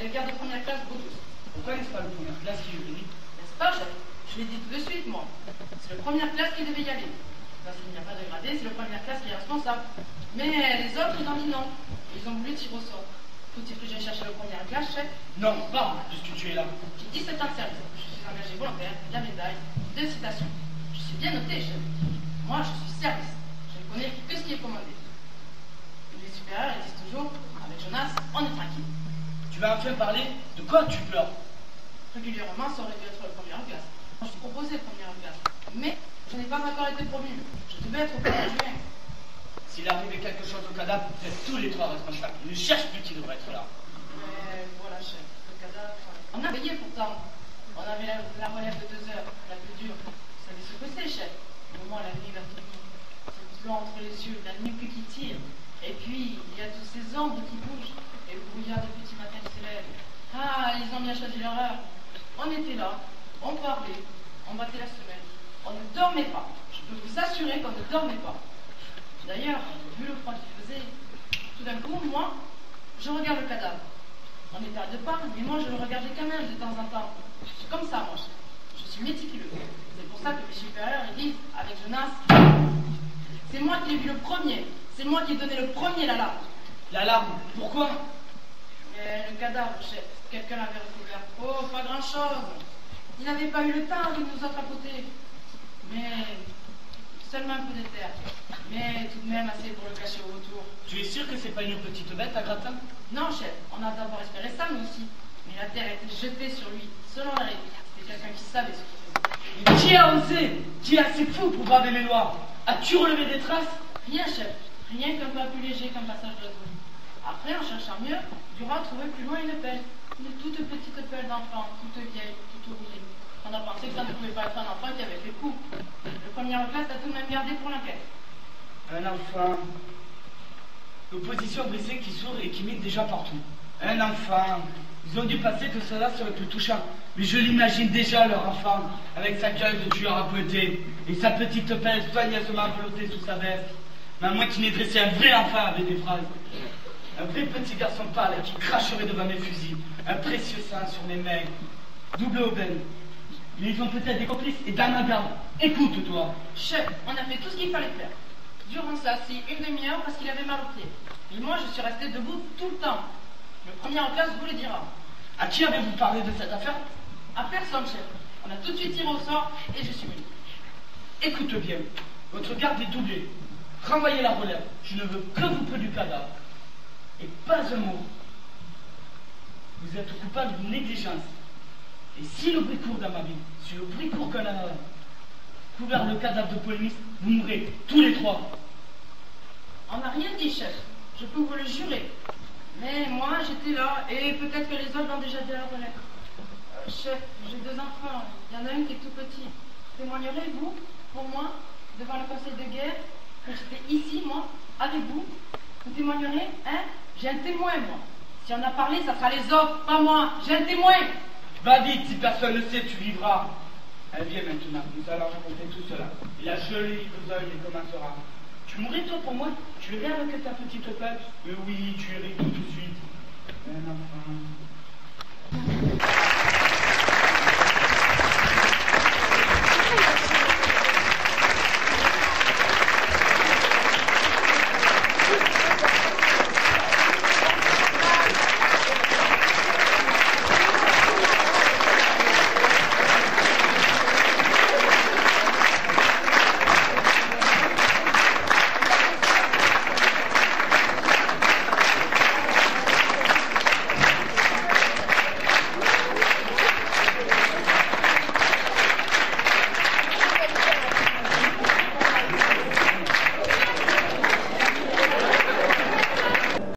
le garde de première classe Brutus. Pourquoi n'est-ce pas le première classe qui est venu? N'est-ce pas, chef? Je l'ai dit tout de suite, moi. C'est le première classe qui devait y aller. Parce qu'il n'y a pas de gradé, c'est le première classe qui est responsable. Mais les autres, ils ont dit non. Ils ont voulu tirer au sort. Faut-il que j'aille chercher le premier classe, chef? Non, parle, puisque tu es là. J'ai 17 ans de service. Je suis engagé volontaire, de la médaille, 2 citations. Je suis bien noté, chef. Moi, je suis service. Je ne connais que ce qui est commandé. Les supérieurs, ils disent toujours, avec Jonas, on est tranquille. Tu vas enfin parler de quoi tu pleures? Régulièrement, ça aurait dû être le premier en classe. Je suis proposé premier en classe. Mais je n'ai pas encore été promu. Je devais être au 1er juin. S'il arrivait quelque chose au cadavre, vous êtes tous les trois responsables. Ne cherche plus qui devrait être là. Mais voilà, chef, le cadavre. On a veillé pourtant. On avait la relève de 2 heures, la plus dure. Vous savez ce que c'est, chef? Au moment, la nuit va tomber. C'est blanc entre les yeux, la nuque qui tire. Et puis, il y a tous ces ombres qui bougent. Et le brouillard du petit matin qui se lève. Ah, ils ont bien choisi leur heure. On était là, on parlait, on battait la semelle. On ne dormait pas. Je peux vous assurer qu'on ne dormait pas. D'ailleurs, vu le froid qu'il faisait, tout d'un coup, moi, je regarde le cadavre. On était à 2 pas, mais moi, je le regardais quand même de temps en temps. Je suis comme ça, moi. Je suis méticuleux. C'est pour ça que les supérieurs, ils disent, avec Jonas, c'est moi qui l'ai vu le premier. C'est moi qui ai donné le premier l'alarme. L'alarme? Pourquoi? Mais le cadavre, chef, quelqu'un l'avait recouvert. Oh, pas grand-chose. Il n'avait pas eu le temps de nous attraper. Mais seulement un peu de terre. Mais tout de même assez pour le cacher au retour. Tu es sûr que c'est pas une petite bête à gratin? Non, chef, on a d'abord espéré ça, nous aussi. Mais la terre a été jetée sur lui, selon la règle. C'était quelqu'un qui savait ce qu'il faisait. Mais qui a osé? Qui est assez fou pour braver les lois? As-tu relevé des traces? Rien, chef. Rien qu'un peu plus léger qu'un passage d'oiseau. Après, en cherchant mieux, Durand trouvait plus loin une pelle. Une toute petite pelle d'enfant, toute vieille, toute rouillée. On a pensé que ça ne pouvait pas être un enfant qui avait fait le coup. Le premier en classe a tout de même gardé pour l'enquête. Un enfant. L'opposition brisée qui s'ouvre et qui mine déjà partout. Un enfant. Ils ont dû penser que cela serait plus touchant. Mais je l'imagine déjà, leur enfant, avec sa gueule de tueur à pointer et sa petite pelle soigneusement enveloppée sous sa veste. Mais à moins qu'il n'ait dressé un vrai enfant avec des phrases. Un vrai petit garçon pâle qui cracherait devant mes fusils. Un précieux sang sur mes mains. Double aubaine. Mais ils ont peut-être des complices et dans ma garde. Écoute-toi. Chef, on a fait tout ce qu'il fallait faire. Durand s'est assis une demi-heure parce qu'il avait mal au pied. Et moi, je suis resté debout tout le temps. Le premier en classe vous le dira. À qui avez-vous parlé de cette affaire? À personne, chef. On a tout de suite tiré au sort et je suis venu. Écoute bien. Votre garde est doublée. Renvoyez la relève. Je ne veux que vous peu du cadavre. Et pas un mot. Vous êtes coupable d'une négligence. Et si le bruit court dans ma vie, si le bruit court qu'on a couvert le cadavre de Polémis, vous mourrez tous les trois. On n'a rien dit, chef. Je peux vous le jurer. Mais moi, j'étais là, et peut-être que les autres l'ont déjà dit à la relève. Chef, j'ai 2 enfants. Il y en a un qui est tout petit. Témoignerez-vous, pour moi, devant le conseil de guerre, que j'étais ici, moi, avec vous? Vous témoignerez, hein? J'ai un témoin, moi. Si on a parlé, ça sera les autres, pas moi. J'ai un témoin. Va vite, si personne ne sait, tu vivras. Elle vient maintenant, nous allons raconter tout cela. Et la jolie besogne commencera. Tu mourrais toi pour moi? Tu irais avec ta petite pelle? Mais oui, tu irais tout de suite.